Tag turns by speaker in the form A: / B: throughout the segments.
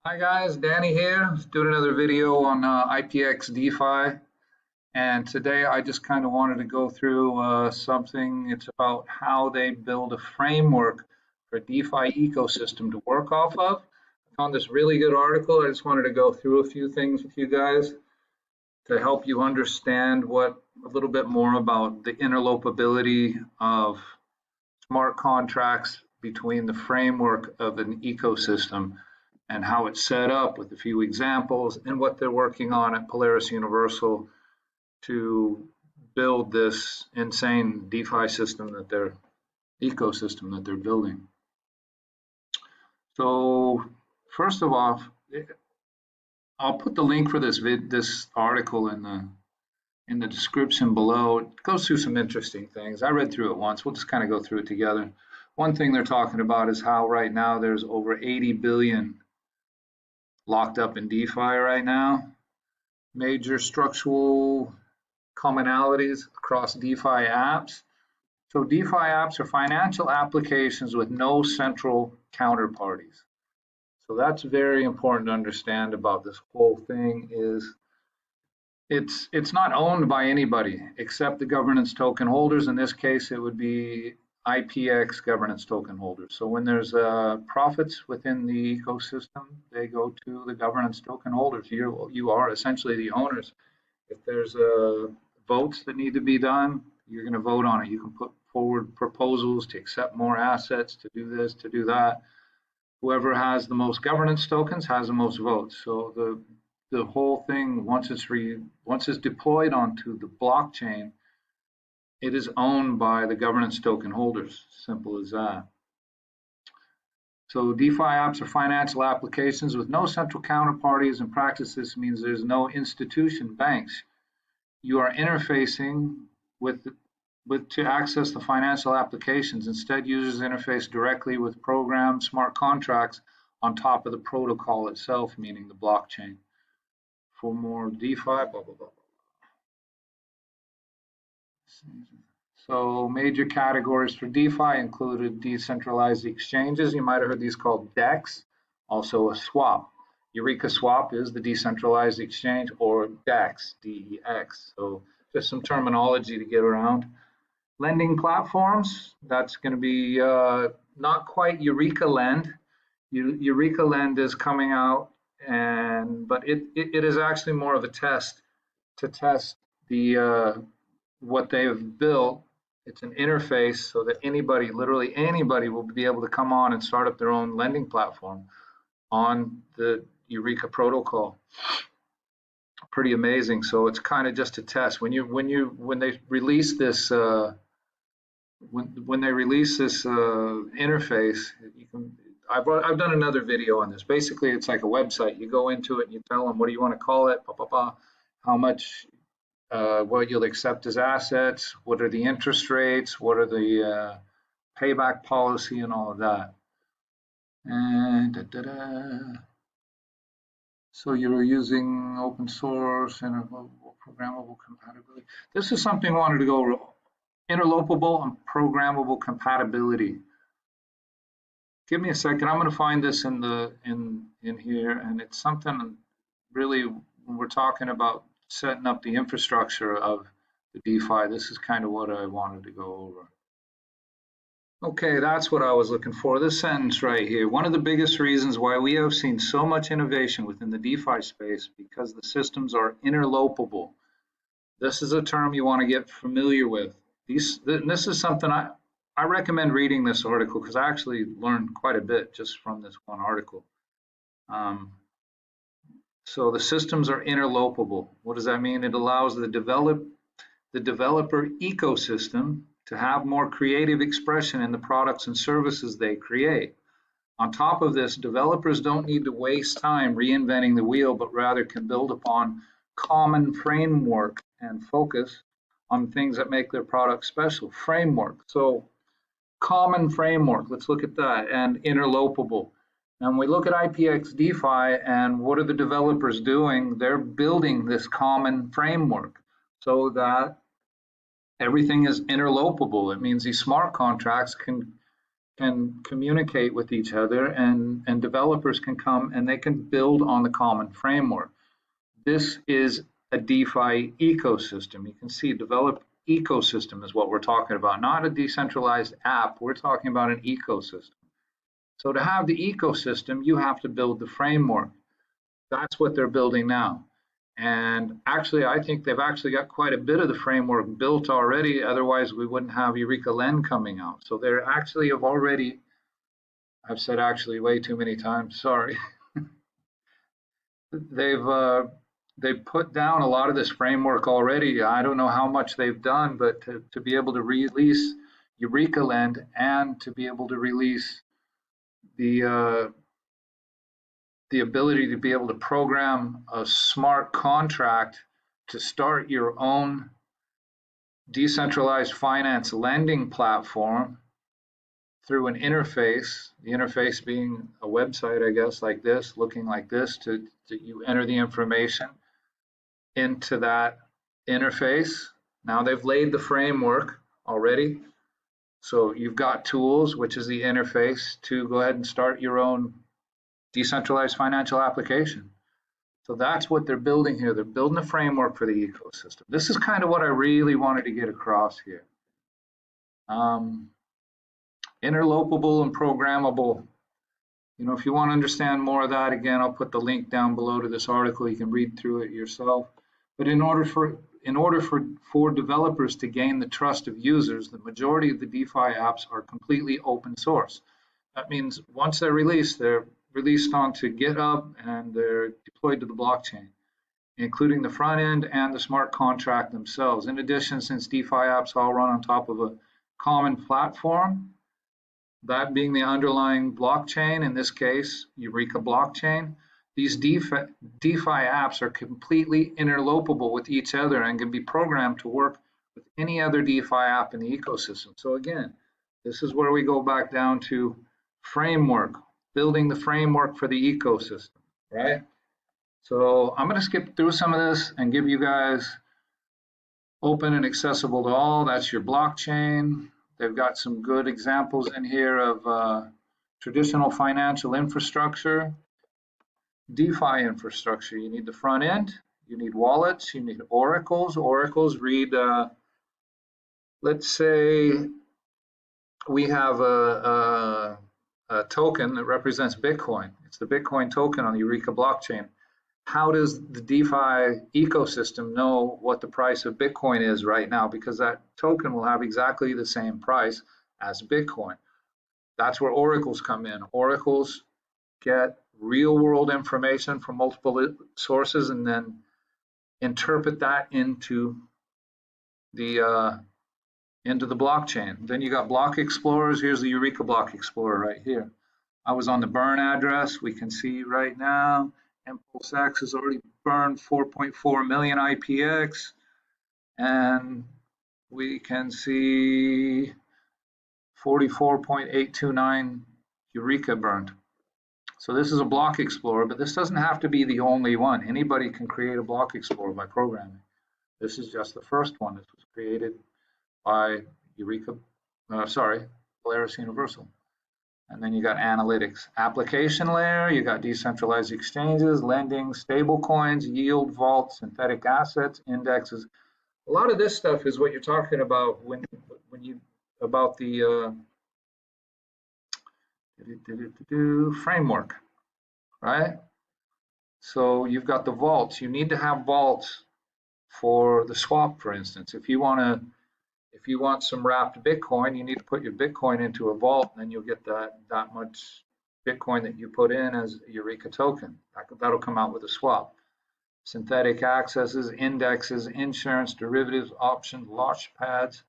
A: Hi guys, Danny here, doing another video on IPX Defi, and today I just kind of wanted to go through something. It's about how they build a framework for a DeFi ecosystem to work off of. I found this really good article. I just wanted to go through a few things with you guys to help you understand a little bit more about the interlopeability of smart contracts between the framework of an ecosystem and how it's set up with a few examples and what they're working on at Polaris Universal to build this insane DeFi system ecosystem that they're building. So first of all, I'll put the link for this article in the description below. It goes through some interesting things. I read through it once. We'll just kind of go through it together. One thing they're talking about is how right now there's over 80 billion locked up in DeFi right now. Major structural commonalities across DeFi apps. So DeFi apps are financial applications with no central counterparties. So that's very important to understand about this whole thing is it's not owned by anybody except the governance token holders. In this case, it would be IPX governance token holders. So when there's profits within the ecosystem, they go to the governance token holders. You are essentially the owners. If there's votes that need to be done, you're going to vote on it. You can put forward proposals to accept more assets, to do this, to do that. Whoever has the most governance tokens has the most votes. So the whole thing, once it's deployed onto the blockchain, it is owned by the governance token holders. Simple as that. So DeFi apps are financial applications with no central counterparties. In practice, this means there's no institution, banks. You are interfacing with to access the financial applications. Instead, users interface directly with programmed smart contracts on top of the protocol itself, meaning the blockchain. For more DeFi, blah, blah, blah. So major categories for DeFi included decentralized exchanges. You might have heard these called DEX, also a swap. Eureka Swap is the decentralized exchange, or DEX, D-E-X. So just some terminology to get around. Lending platforms, that's going to be not quite Eureka Lend. Eureka Lend is coming out, but it is actually more of a test to test the what they've built. It's an interface so that anybody, literally anybody, will be able to come on and start up their own lending platform on the Eureka protocol. Pretty amazing. So it's kind of just a test. When they release this when they release this interface, I've done another video on this. Basically, it's like a website. You go into it and you tell them what do you want to call it, how much, what you'll accept as assets, what are the interest rates, what are the payback policy, and all of that. And so you're using open source and programmable compatibility. This is something I wanted to go interlopeable and programmable compatibility. Give me a second. I'm going to find this in here, and it's something really when we're talking about setting up the infrastructure of the DeFi. This is kind of what I wanted to go over. Okay, that's what I was looking for. This sentence right here. One of the biggest reasons why we have seen so much innovation within the DeFi space because the systems are interlopeable. This is a term you want to get familiar with. This is something I recommend reading this article because I actually learned quite a bit just from this one article. So the systems are interlopeable. What does that mean? It allows the developer ecosystem to have more creative expression in the products and services they create. On top of this, developers don't need to waste time reinventing the wheel, but rather can build upon common framework and focus on things that make their product special. Framework. So common framework, let's look at that, and interlopeable. And when we look at IPX DeFi and what are the developers doing, they're building this common framework so that everything is interlopeable. It means these smart contracts can can communicate with each other, and developers can come and they can build on the common framework. This is a DeFi ecosystem. You can see develop ecosystem is what we're talking about, not a decentralized app. We're talking about an ecosystem. So to have the ecosystem, you have to build the framework. That's what they're building now. And actually, I think they've actually got quite a bit of the framework built already. Otherwise, we wouldn't have Eureka Lend coming out. So they're actually have already, I've said actually way too many times, sorry. They've put down a lot of this framework already. I don't know how much they've done, but to be able to release Eureka Lend and to be able to release the ability to be able to program a smart contract to start your own decentralized finance lending platform through an interface, the interface being a website, I guess, like this, looking like this, to you enter the information into that interface. Now they've laid the framework already. So you've got tools, which is the interface, to go ahead and start your own decentralized financial application. So that's what they're building here. They're building a framework for the ecosystem. This is kind of what I really wanted to get across here. Interlopeable and programmable. You know, if you want to understand more of that, again, I'll put the link down below to this article. You can read through it yourself. But in order for developers to gain the trust of users, the majority of the DeFi apps are completely open source. That means once they're released onto GitHub and they're deployed to the blockchain, including the front end and the smart contract themselves. In addition, since DeFi apps all run on top of a common platform, that being the underlying blockchain, in this case, Eureka Blockchain, these DeFi apps are completely interlopeable with each other and can be programmed to work with any other DeFi app in the ecosystem. So again, this is where we go back down to framework, building the framework for the ecosystem, right? So I'm going to skip through some of this and give you guys open and accessible to all. That's your blockchain. They've got some good examples in here of traditional financial infrastructure, DeFi infrastructure. You need the front end, you need wallets, you need oracles. Oracles read, let's say we have a token that represents Bitcoin. It's the Bitcoin token on the Eureka blockchain. How does the DeFi ecosystem know what the price of Bitcoin is right now? Because that token will have exactly the same price as Bitcoin. That's where oracles come in. Oracles get real world information from multiple sources and then interpret that into the blockchain. Then you got block explorers. Here's the Eureka block explorer right here. I was on the burn address. We can see right now Impulse X has already burned 4.4 million IPX, and we can see 44.829 Eureka burned. So this is a block explorer, but this doesn't have to be the only one. Anybody can create a block explorer by programming. This is just the first one. This was created by Polaris Universal. And then you got analytics, application layer, you got decentralized exchanges, lending, stable coins, yield, vault, synthetic assets, indexes. A lot of this stuff is what you're talking about when you about the framework, right? So you've got the vaults. You need to have vaults for the swap, for instance. If you want some wrapped Bitcoin, you need to put your Bitcoin into a vault, and then you'll get that much Bitcoin that you put in as a Eureka token. That'll come out with a swap. Synthetic accesses, indexes, insurance, derivatives, options, launch pads,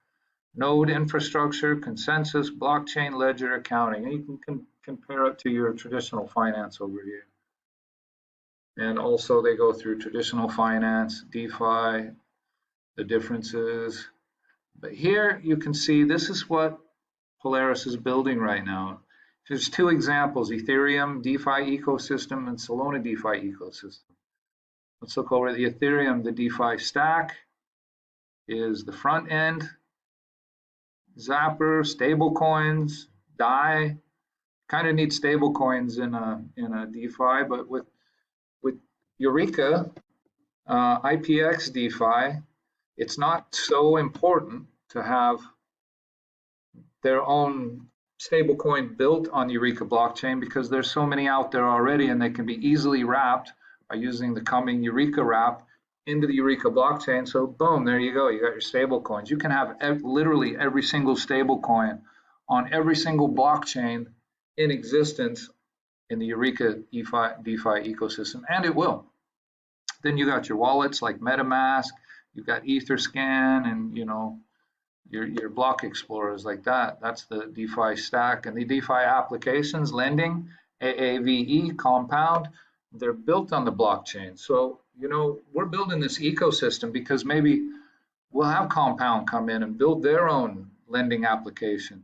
A: node infrastructure, consensus, blockchain, ledger, accounting. And you can compare it to your traditional finance over here. And also they go through traditional finance, DeFi, the differences. But here you can see this is what Polaris is building right now. There's two examples, Ethereum DeFi Ecosystem and Solana DeFi Ecosystem. Let's look over the Ethereum. The DeFi stack is the front end, Zapper, stable coins, die. Kind of need stable coins in a DeFi, but with Eureka, IPX DeFi, it's not so important to have their own stablecoin built on Eureka blockchain because there's so many out there already, and they can be easily wrapped by using the coming Eureka wrap into the Eureka blockchain. So boom, there you go. You got your stable coins. You can have literally every single stable coin on every single blockchain in existence in the Eureka DeFi ecosystem, and it will. Then you got your wallets like MetaMask, you've got Etherscan, and your block explorers like that. That's the DeFi stack. And the DeFi applications, lending, AAVE, Compound, they're built on the blockchain. So, we're building this ecosystem because maybe we'll have Compound come in and build their own lending application.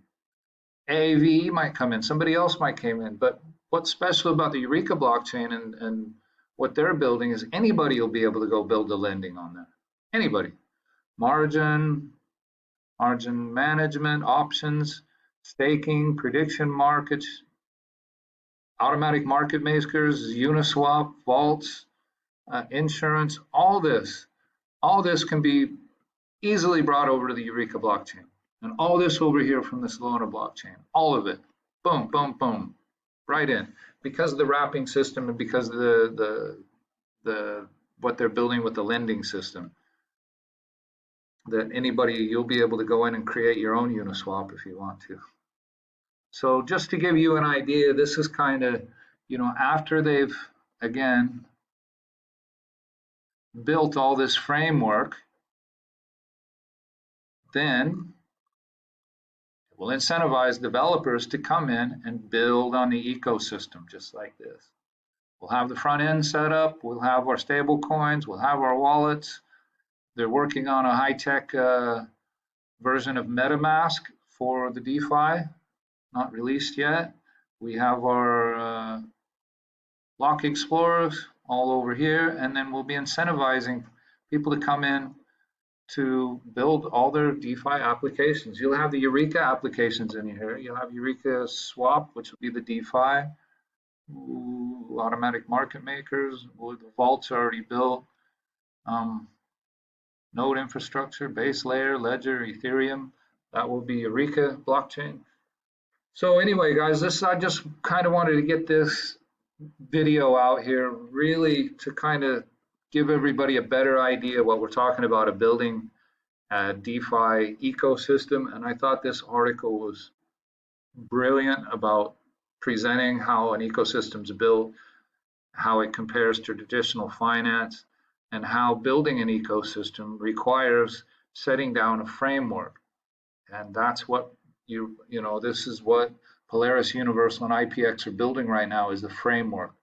A: AAVE might come in, somebody else might come in. But what's special about the Eureka blockchain and what they're building is anybody will be able to go build the lending on that. Anybody. Margin management, options, staking, prediction markets, automatic market makers, Uniswap, vaults, insurance, all this can be easily brought over to the Eureka blockchain. And all this over here from the Solana blockchain, all of it, boom, boom, boom, right in. Because of the wrapping system and because of the what they're building with the lending system, that you'll be able to go in and create your own Uniswap if you want to. So just to give you an idea, this is kind of, after they've, again, built all this framework, then it will incentivize developers to come in and build on the ecosystem just like this. We'll have the front end set up, we'll have our stable coins, we'll have our wallets. They're working on a high-tech version of MetaMask for the DeFi, not released yet. We have our block explorers all over here, and then we'll be incentivizing people to come in to build all their DeFi applications. You'll have the Eureka applications in here. You'll have Eureka Swap, which will be the DeFi. Automatic market makers, the vaults are already built. Node infrastructure, base layer, ledger, Ethereum, that will be Eureka blockchain. So anyway, guys, I just kind of wanted to get this video out here really to kind of give everybody a better idea what we're talking about, of building a DeFi ecosystem. And I thought this article was brilliant about presenting how an ecosystem is built, how it compares to traditional finance, and how building an ecosystem requires setting down a framework. And that's what this is what Polaris Universal and IPX are building right now, is the framework.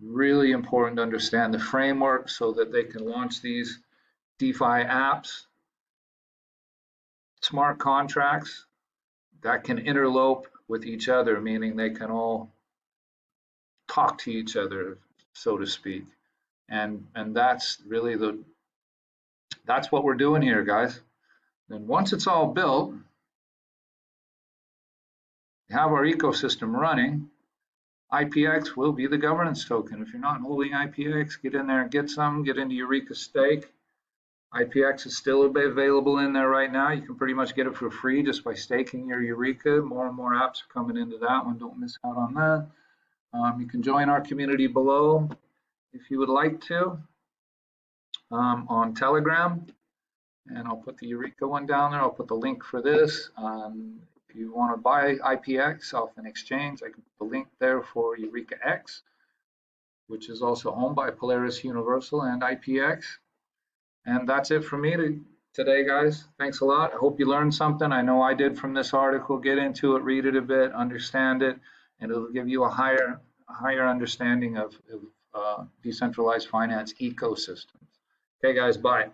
A: Really important to understand the framework so that they can launch these DeFi apps, smart contracts that can interlope with each other, meaning they can all talk to each other, so to speak. And that's really that's what we're doing here, guys. And once it's all built, we have our ecosystem running, IPX will be the governance token. If you're not holding IPX, get in there and get some, get into Eureka Stake. IPX is still available in there right now. You can pretty much get it for free just by staking your Eureka. More and more apps are coming into that one. Don't miss out on that. You can join our community below if you would like to on Telegram, and I'll put the Eureka one down there. I'll put the link for this. If you want to buy IPX off an exchange, I can put the link there for Eureka X, which is also owned by Polaris Universal and IPX. And that's it for me today, guys. Thanks a lot. I hope you learned something. I know I did from this article. Get into it, read it a bit, understand it, and it'll give you a higher understanding of decentralized finance ecosystems. Okay, guys, bye.